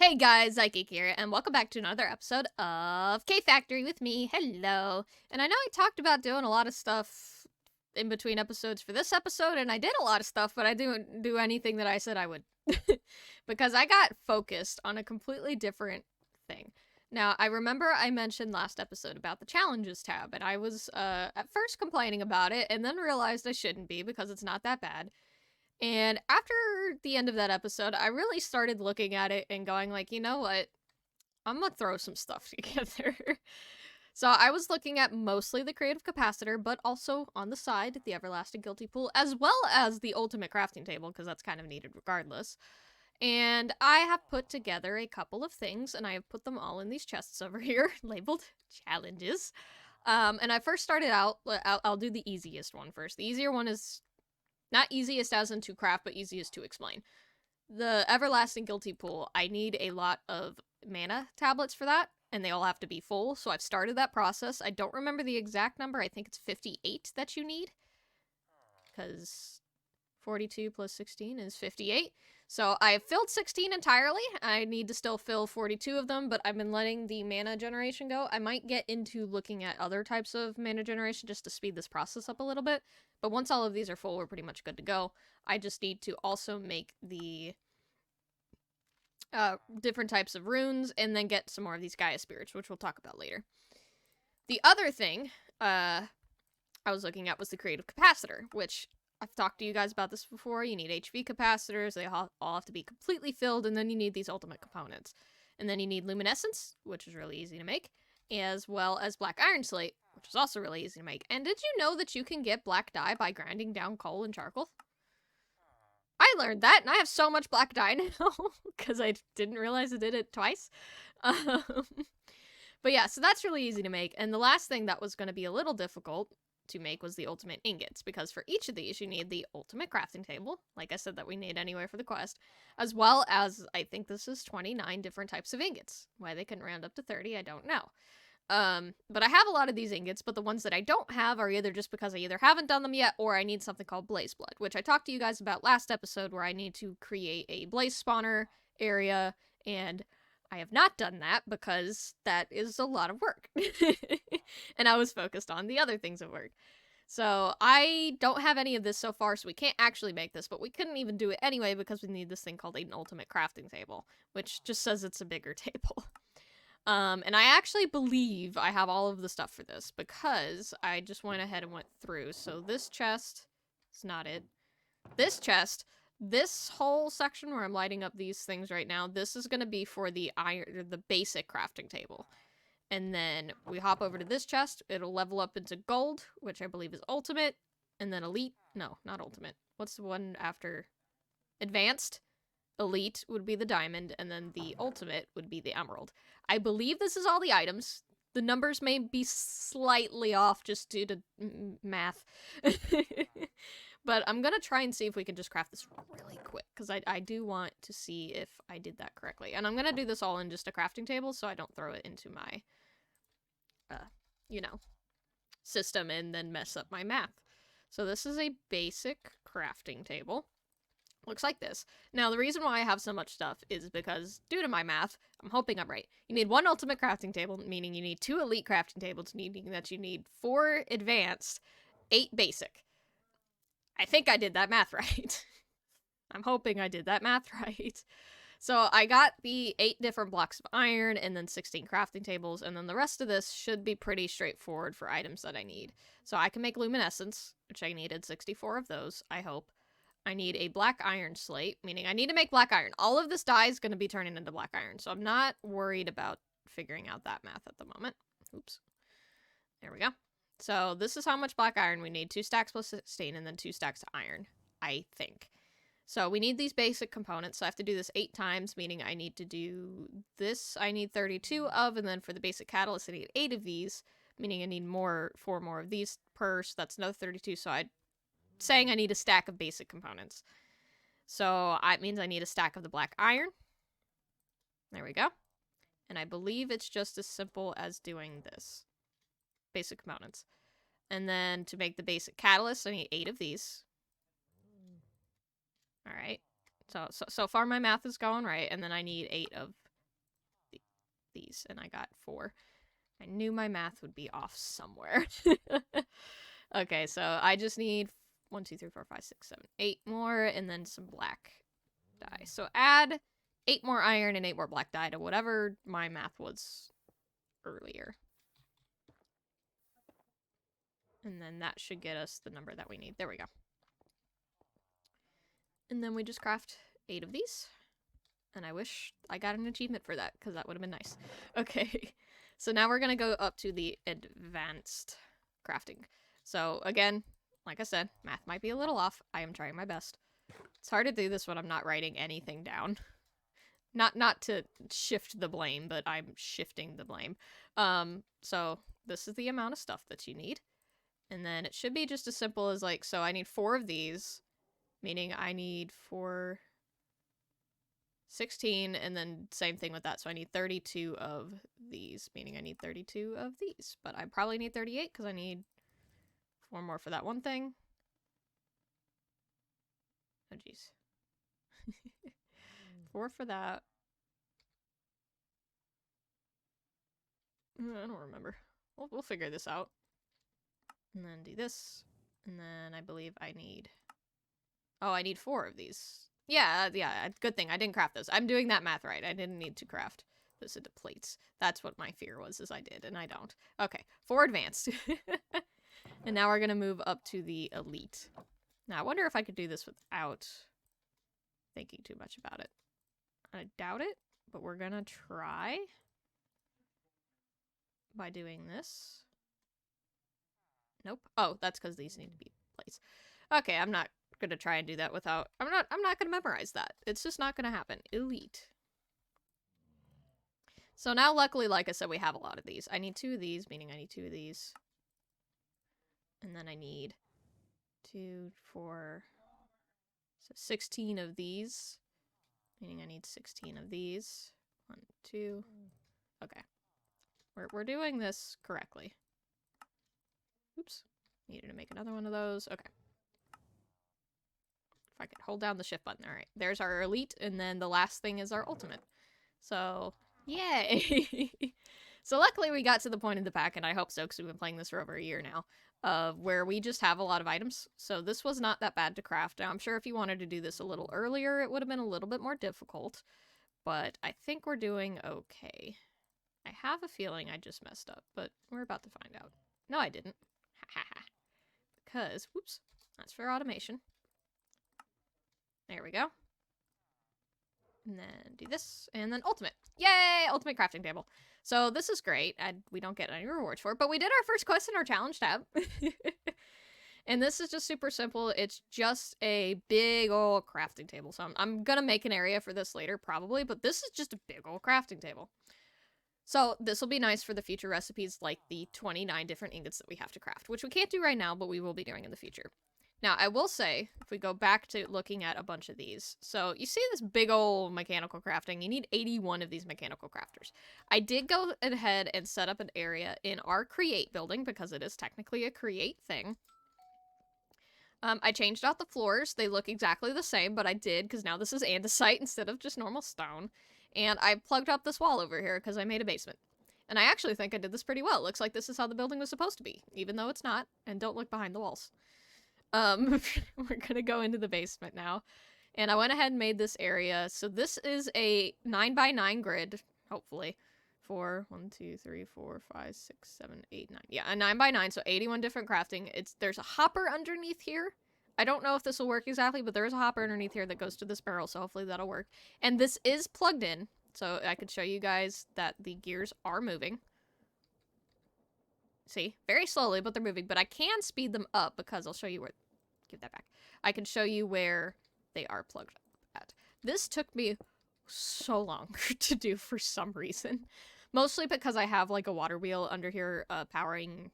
Hey guys, Psychic here, and welcome back to another episode of K Factory with me. Hello. And I know I talked about doing a lot of stuff in between episodes for this episode, and I did a lot of stuff, but I didn't do anything that I said I would. Because I got focused on a completely different thing. Now, I remember I mentioned last episode about the challenges tab, and I was at first complaining about it, and then realized I shouldn't be because it's not that bad. And after the end of that episode, I really started looking at it and going like, you know what? I'm gonna throw some stuff together. So I was looking at mostly the creative capacitor, but also on the side, the everlasting guilty pool, as well as the ultimate crafting table, because that's kind of needed regardless. And I have put together a couple of things, and I have put them all in these chests over here, labeled challenges. And I first started out, I'll do the easiest one first. The easier one is not easiest as in to craft, but easiest to explain. The everlasting guilty pool, I need a lot of mana tablets for that, and they all have to be full, so I've started that process. I don't remember the exact number. I think it's 58 that you need, because 42 plus 16 is 58. So I have filled 16 entirely. I need to still fill 42 of them, but I've been letting the mana generation go. I might get into looking at other types of mana generation just to speed this process up a little bit. But once all of these are full, we're pretty much good to go. I just need to also make the different types of runes and then get some more of these Gaia spirits, which we'll talk about later. The other thing I was looking at was the creative capacitor, which I've talked to you guys about this before. You need HV capacitors. They all have to be completely filled, and then you need these ultimate components. And then you need luminescence, which is really easy to make, as well as black iron slate, which is also really easy to make. And did you know that you can get black dye by grinding down coal and charcoal? I learned that, and I have so much black dye now, because I didn't realize I did it twice. But yeah, so that's really easy to make. And the last thing that was going to be a little difficult to make was the ultimate ingots, because for each of these you need the ultimate crafting table, like I said that we need anyway for the quest, as well as I think this is 29 different types of ingots. Why they couldn't round up to 30, I don't know. But I have a lot of these ingots, but the ones that I don't have are either just because I either haven't done them yet, or I need something called Blaze Blood, which I talked to you guys about last episode, where I need to create a blaze spawner area, and I have not done that because that is a lot of work. And I was focused on the other things at work. So I don't have any of this so far, so we can't actually make this, but we couldn't even do it anyway because we need this thing called an ultimate crafting table, which just says it's a bigger table. And I actually believe I have all of the stuff for this because I just went ahead and went through. So this chest is not it. This chest, this whole section where I'm lighting up these things right now, this is going to be for the basic crafting table. And then we hop over to this chest. It'll level up into gold, which I believe is ultimate. And then elite. No, not ultimate. What's the one after? Advanced. Elite would be the diamond, and then the ultimate would be the emerald. I believe this is all the items. The numbers may be slightly off just due to math. But I'm gonna try and see if we can just craft this really quick, because I do want to see if I did that correctly. And I'm gonna do this all in just a crafting table, so I don't throw it into my, system and then mess up my math. So this is a basic crafting table. Looks like this. Now, the reason why I have so much stuff is because, due to my math, I'm hoping I'm right. You need 1 ultimate crafting table, meaning you need 2 elite crafting tables, meaning that you need 4 advanced, 8 basic. I think I did that math right. I'm hoping I did that math right. So I got the 8 different blocks of iron and then 16 crafting tables, and then the rest of this should be pretty straightforward for items that I need. So I can make luminescence, which I needed 64 of those, I hope. I need a black iron slate, meaning I need to make black iron. All of this dye is going to be turning into black iron, so I'm not worried about figuring out that math at the moment. Oops. There we go. So this is how much black iron we need. 2 stacks plus 16, and then 2 stacks of iron, I think. So we need these basic components, so I have to do this 8 times, meaning I need to do this. I need 32 of, and then for the basic catalyst, I need 8 of these, meaning I need 4 more of these per, so that's another 32, so I'm saying I need a stack of basic components. So it means I need a stack of the black iron. There we go. And I believe it's just as simple as doing this. Basic components. And then to make the basic catalyst, I need 8 of these. Alright. So far my math is going right, and then I need 8 of these, and I got 4. I knew my math would be off somewhere. Okay, so I just need 1, 2, 3, 4, 5, 6, 7, 8 more, and then some black dye. So add 8 more iron and 8 more black dye to whatever my math was earlier. And then that should get us the number that we need. There we go. And then we just craft 8 of these. And I wish I got an achievement for that, because that would have been nice. Okay, so now we're going to go up to the advanced crafting. So again, like I said, math might be a little off. I am trying my best. It's hard to do this when I'm not writing anything down. Not to shift the blame, but I'm shifting the blame. So this is the amount of stuff that you need. And then it should be just as simple as like, so I need 4 of these, meaning I need 4, 16, and then same thing with that. So I need 32 of these, meaning I need 32 of these. But I probably need 38 because I need 4 more for that one thing. Oh, jeez. 4 for that. I don't remember. We'll figure this out. And then do this. And then I believe I need... Oh, I need 4 of these. Yeah, good thing I didn't craft this. I'm doing that math right. I didn't need to craft this into plates. That's what my fear was, is I did, and I don't. Okay, 4 advanced. And now we're going to move up to the elite. Now, I wonder if I could do this without thinking too much about it. I doubt it, but we're going to try by doing this. Nope. Oh, that's because these need to be plates. Okay, I'm not going to try and do that without... I'm not going to memorize that. It's just not going to happen. Elite. So now, luckily, like I said, we have a lot of these. I need 2 of these, meaning I need 2 of these. And then I need 2, 4, so 16 of these, meaning I need 16 of these. 1, 2. Okay. We're doing this correctly. Oops. Needed to make another one of those. Okay. If I could hold down the shift button. All right. There's our elite, and then the last thing is our ultimate. So, yay! So luckily we got to the point in the pack, and I hope so, because we've been playing this for over a year now, where we just have a lot of items. So this was not that bad to craft. Now, I'm sure if you wanted to do this a little earlier, it would have been a little bit more difficult. But I think we're doing okay. I have a feeling I just messed up, but we're about to find out. No, I didn't. Ha ha ha. Because, whoops, that's for automation. There we go. And then do this, and then ultimate. Yay! Ultimate crafting table. So this is great. We don't get any rewards for it, but we did our first quest in our challenge tab. And this is just super simple. It's just a big old crafting table. So I'm gonna make an area for this later, probably, but this is just a big old crafting table. So this will be nice for the future recipes, like the 29 different ingots that we have to craft, which we can't do right now, but we will be doing in the future. Now, I will say, if we go back to looking at a bunch of these, so you see this big old mechanical crafting, you need 81 of these mechanical crafters. I did go ahead and set up an area in our create building, because it is technically a create thing. I changed out the floors. They look exactly the same, but I did, because now this is andesite instead of just normal stone. And I plugged up this wall over here, because I made a basement. And I actually think I did this pretty well. It looks like this is how the building was supposed to be, even though it's not, and don't look behind the walls. We're gonna go into the basement now. And I went ahead and made this area. So this is a 9x9 grid, hopefully. For 1, 2, 3, 4, 5, 6, 7, 8, 9. Yeah, a 9x9, so 81 different crafting. There's a hopper underneath here. I don't know if this will work exactly, but there is a hopper underneath here that goes to this barrel, so hopefully that'll work. And this is plugged in, so I could show you guys that the gears are moving. See? Very slowly, but they're moving. But I can speed them up because I'll show you where... Give that back. I can show you where they are plugged up at. This took me so long to do for some reason. Mostly because I have, like, a water wheel under here powering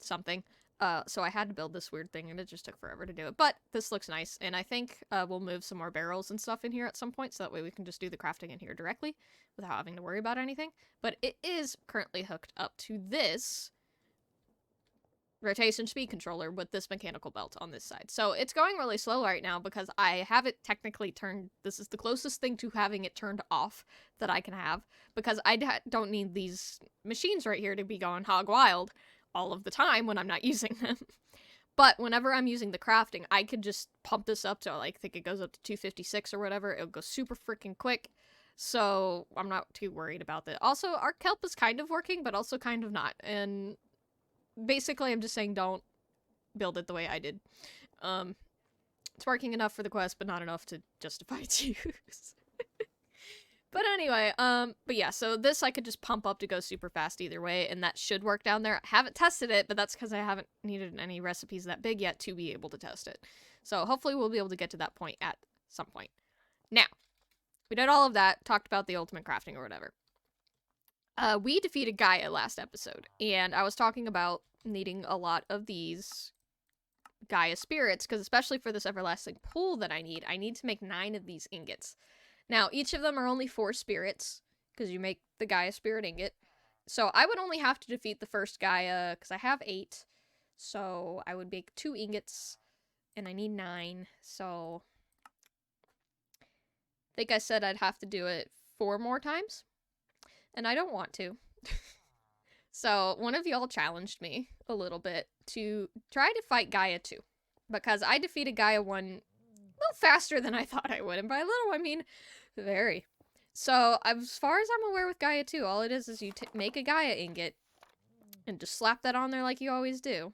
something. So I had to build this weird thing, and it just took forever to do it. But this looks nice, and I think we'll move some more barrels and stuff in here at some point, so that way we can just do the crafting in here directly without having to worry about anything. But it is currently hooked up to this rotation speed controller with this mechanical belt on this side. So it's going really slow right now because I have it technically turned. This is the closest thing to having it turned off that I can have, because I don't need these machines right here to be going hog wild all of the time when I'm not using them. But whenever I'm using the crafting, I could just pump this up to, like, I think it goes up to 256 or whatever. It'll go super freaking quick. So I'm not too worried about that. Also, our kelp is kind of working, but also kind of not. And basically, I'm just saying don't build it the way I did. It's working enough for the quest, but not enough to justify its use. But anyway, but yeah, so this I could just pump up to go super fast either way, and that should work down there. I haven't tested it, but that's because I haven't needed any recipes that big yet to be able to test it. So hopefully we'll be able to get to that point at some point. Now, we did all of that, talked about the ultimate crafting or whatever. We defeated Gaia last episode, and I was talking about needing a lot of these Gaia spirits, because especially for this everlasting pool that I need to make 9 of these ingots. Now, each of them are only 4 spirits, because you make the Gaia spirit ingot. So I would only have to defeat the first Gaia, because I have 8. So I would make 2 ingots, and I need 9. So I think I said I'd have to do it 4 more times, and I don't want to. So one of y'all challenged me a little bit to try to fight Gaia 2, because I defeated Gaia 1 a little faster than I thought I would, and by little I mean very. So, as far as I'm aware with Gaia 2, all it is you make a Gaia ingot and just slap that on there like you always do.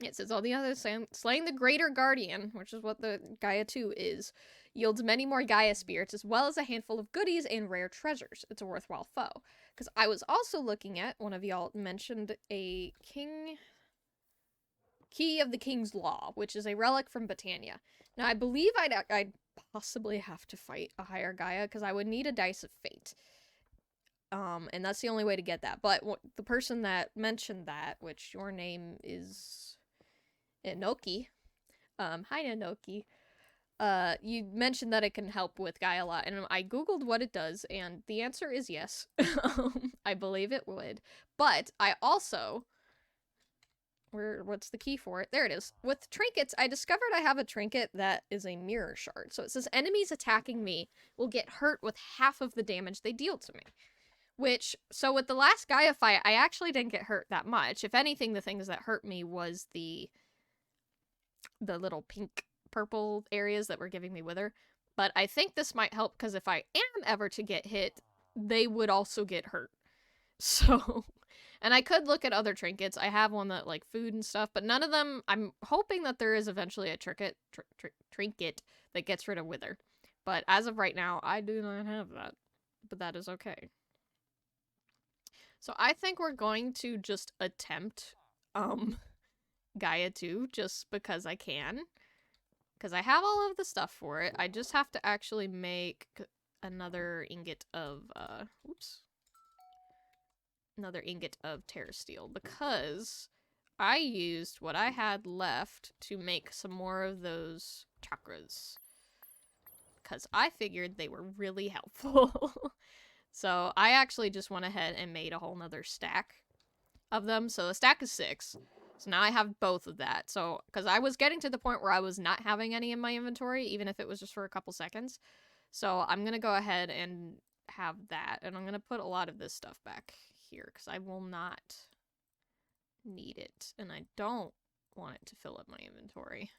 It says all the others slaying the Greater Guardian, which is what the Gaia 2 is, yields many more Gaia spirits as well as a handful of goodies and rare treasures. It's a worthwhile foe. Because I was also looking at, one of y'all mentioned a Key of the King's Law, which is a relic from Botania. Now, I believe I'd possibly have to fight a higher Gaia, because I would need a Dice of Fate. And that's the only way to get that. But the person that mentioned that, which your name is Inoki. Hi, Inoki. You mentioned that it can help with Gaia a lot, and I googled what it does, and the answer is yes. I believe it would. But I also... what's the key for it? There it is. With trinkets, I discovered I have a trinket that is a mirror shard. So it says enemies attacking me will get hurt with half of the damage they deal to me. Which, so with the last Gaia fight, I actually didn't get hurt that much. If anything, the things that hurt me was the little pink purple areas that were giving me wither. But I think this might help, because if I am ever to get hit, they would also get hurt. So... And I could look at other trinkets. I have one that, like, food and stuff, but none of them... I'm hoping that there is eventually a trinket that gets rid of wither. But as of right now, I do not have that. But that is okay. So I think we're going to just attempt, Gaia 2, just because I can. Because I have all of the stuff for it. I just have to actually make another ingot of, another ingot of Terra Steel, because I used what I had left to make some more of those chakras, because I figured they were really helpful. So I actually just went ahead and made a whole nother stack of them. So the stack is 6. So now I have both of that. So, because I was getting to the point where I was not having any in my inventory, even if it was just for a couple seconds. So I'm going to go ahead and have that, and I'm going to put a lot of this stuff back here, because I will not need it, and I don't want it to fill up my inventory.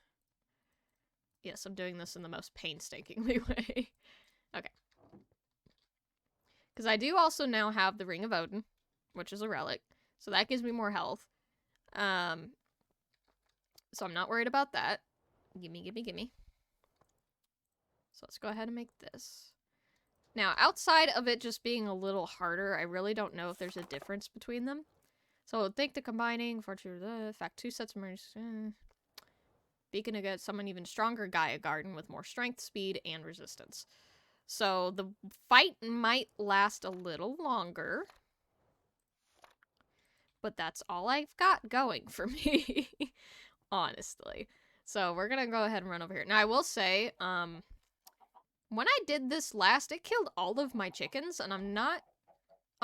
Yes, I'm doing this in the most painstakingly way. Okay. Because I do also now have the Ring of Odin, which is a relic, so that gives me more health. So I'm not worried about that. Gimme, gimme, gimme. So let's go ahead and make this. Now, outside of it just being a little harder, I really don't know if there's a difference between them. So, think to combining, in fact, 2 sets of beacon to get someone even stronger Gaia Garden with more strength, speed, and resistance. So, the fight might last a little longer. But that's all I've got going for me, honestly. So, we're gonna go ahead and run over here. Now, I will say, when I did this last, it killed all of my chickens, and I'm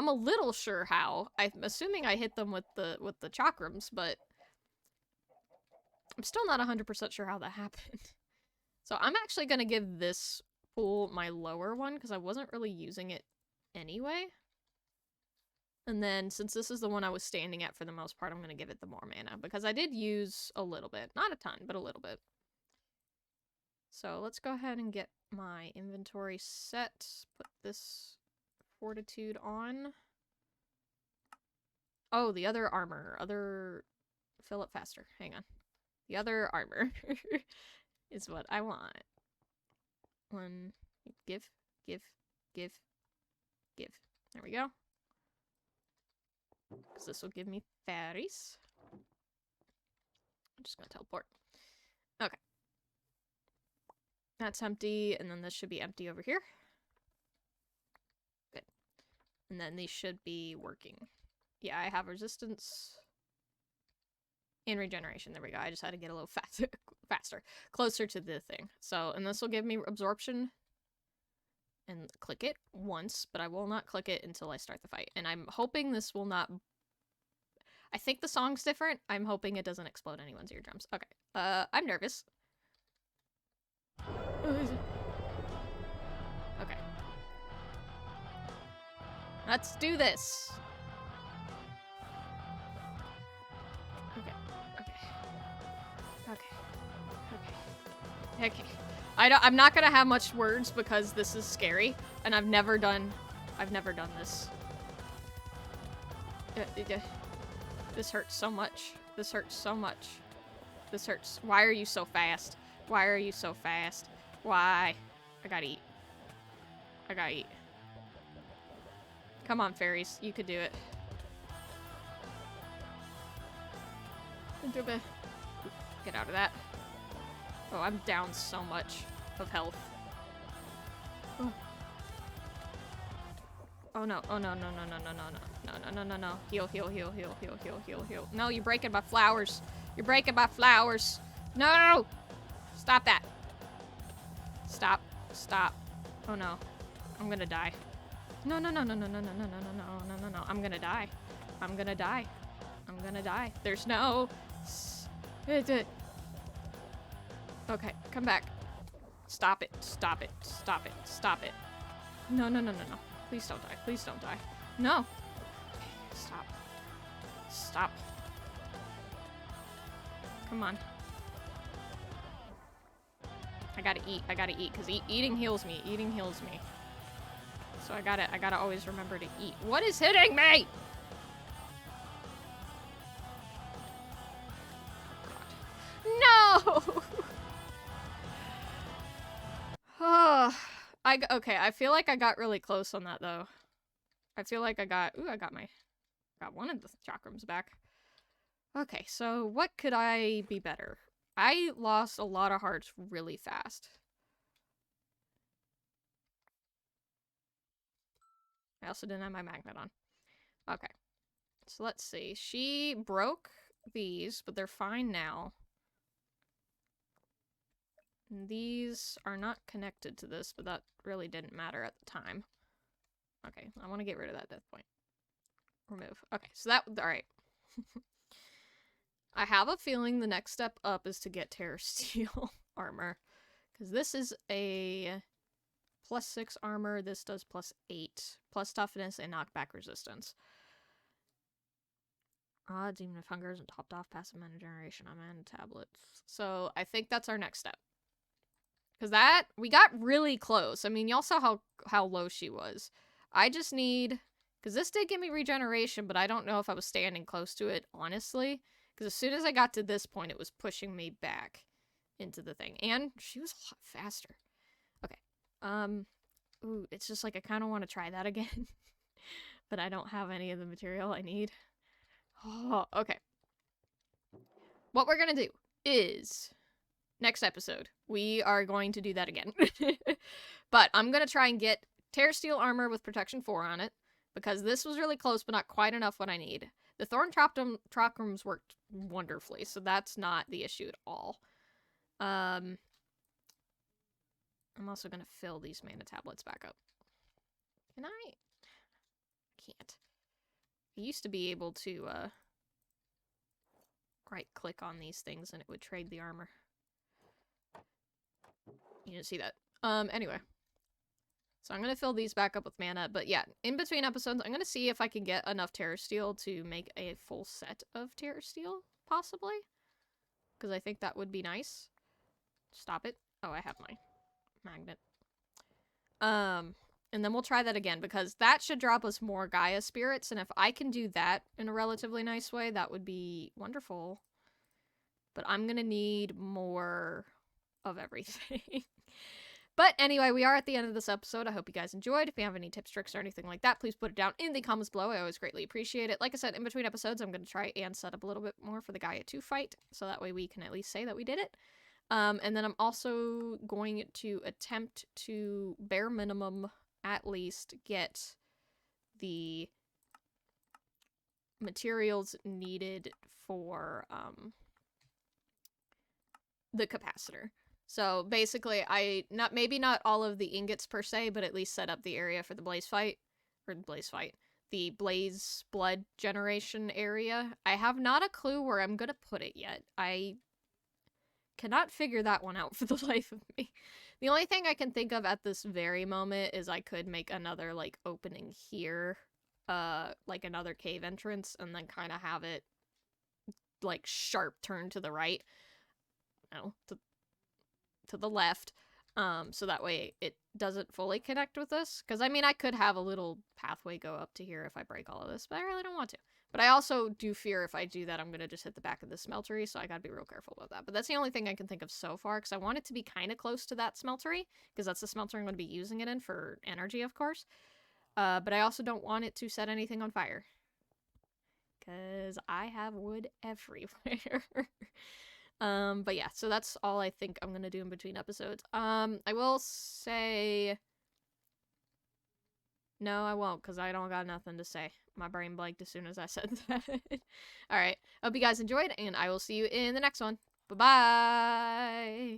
a little sure how. I'm assuming I hit them with the chakrams, but I'm still not 100% sure how that happened. So I'm actually going to give this pool my lower one because I wasn't really using it anyway. And then since this is the one I was standing at for the most part, I'm going to give it the more mana because I did use a little bit. Not a ton, but a little bit. So let's go ahead and get my inventory set. Put this fortitude on. Oh, the other armor. Fill it faster. Hang on. The other armor is what I want. One. Give. There we go. Because this will give me fairies. I'm just going to teleport. Okay. That's empty, and then this should be empty over here. Good. And then these should be working. Yeah, I have resistance and regeneration. There we go. I just had to get a little faster. Closer to the thing. So, and this will give me absorption. And click it once, but I will not click it until I start the fight. And I'm hoping this will not... I think the song's different. I'm hoping it doesn't explode anyone's eardrums. Okay. I'm nervous. Okay. Let's do this. Okay. I'm not gonna have much words because this is scary, and I've never done this. This hurts so much. This hurts so much. This hurts. Why are you so fast? Why are you so fast? Why? I gotta eat. I gotta eat. Come on, fairies. You could do it. Get out of that. Oh, I'm down so much of health. Oh. Oh no, oh no, no, no, no, no, no, no, no, no, no, no. Heal. No, you're breaking my flowers. You're breaking my flowers. No! Stop that. Stop. Oh no. I'm gonna die. No. I'm gonna die. I'm gonna die. There's no... Okay, come back. Stop it. No. Please don't die. No. Stop. Come on. I gotta eat, because eating heals me. So I gotta always remember to eat. What is hitting me? No! Okay, I feel like I got really close on that, though. I feel like I got one of the chakrams back. Okay, so what could I be better? I lost a lot of hearts really fast. I also didn't have my magnet on. Okay, so let's see. She broke these, but they're fine now. And these are not connected to this, but that really didn't matter at the time. Okay, I want to get rid of that death point. Remove. Okay, so that... Alright. I have a feeling the next step up is to get Terror Steel armor. Because this is a +6 armor. This does +8. Plus toughness and knockback resistance. Demon of Hunger isn't topped off. Passive mana generation on mana tablets. So I think that's our next step. Because we got really close. I mean, y'all saw how low she was. I just need... Because this did give me regeneration, but I don't know if I was standing close to it, honestly. Because as soon as I got to this point, it was pushing me back into the thing. And she was a lot faster. Okay. Ooh, it's just like I kind of want to try that again. But I don't have any of the material I need. Oh, okay. What we're going to do is... Next episode, we are going to do that again. But I'm going to try and get Terror Steel armor with protection 4 on it. Because this was really close, but not quite enough what I need. The Thorn Trockrums worked wonderfully, so that's not the issue at all. I'm also going to fill these mana tablets back up. Can I? Can't. I used to be able to, right-click on these things and it would trade the armor. You didn't see that. Anyway. So I'm going to fill these back up with mana, but yeah, in between episodes, I'm going to see if I can get enough Terror Steel to make a full set of Terror Steel, possibly. Because I think that would be nice. Stop it. Oh, I have my magnet. And then we'll try that again, because that should drop us more Gaia spirits, and if I can do that in a relatively nice way, that would be wonderful. But I'm going to need more of everything. But anyway, we are at the end of this episode. I hope you guys enjoyed. If you have any tips, tricks, or anything like that, please put it down in the comments below. I always greatly appreciate it. Like I said, in between episodes, I'm going to try and set up a little bit more for the Gaia 2 fight, so that way we can at least say that we did it. And then I'm also going to attempt to, bare minimum, at least get the materials needed for the capacitor. So basically, maybe not all of the ingots per se, but at least set up the area for the the blaze blood generation area. I have not a clue where I'm gonna put it yet. I cannot figure that one out for the life of me. The only thing I can think of at this very moment is I could make another, like, opening here, like another cave entrance, and then kind of have it, like, sharp turn to the right. No, to the left, so that way it doesn't fully connect with this. Because, I mean, I could have a little pathway go up to here if I break all of this, but I really don't want to. But I also do fear if I do that, I'm going to just hit the back of the smeltery, so I gotta be real careful about that. But that's the only thing I can think of so far, because I want it to be kind of close to that smeltery, because that's the smelter I'm going to be using it in for energy, of course. But I also don't want it to set anything on fire, because I have wood everywhere. But yeah, so that's all I think I'm gonna do in between episodes. I will say... No, I won't, because I don't got nothing to say. My brain blanked as soon as I said that. Alright, hope you guys enjoyed, and I will see you in the next one. Bye-bye!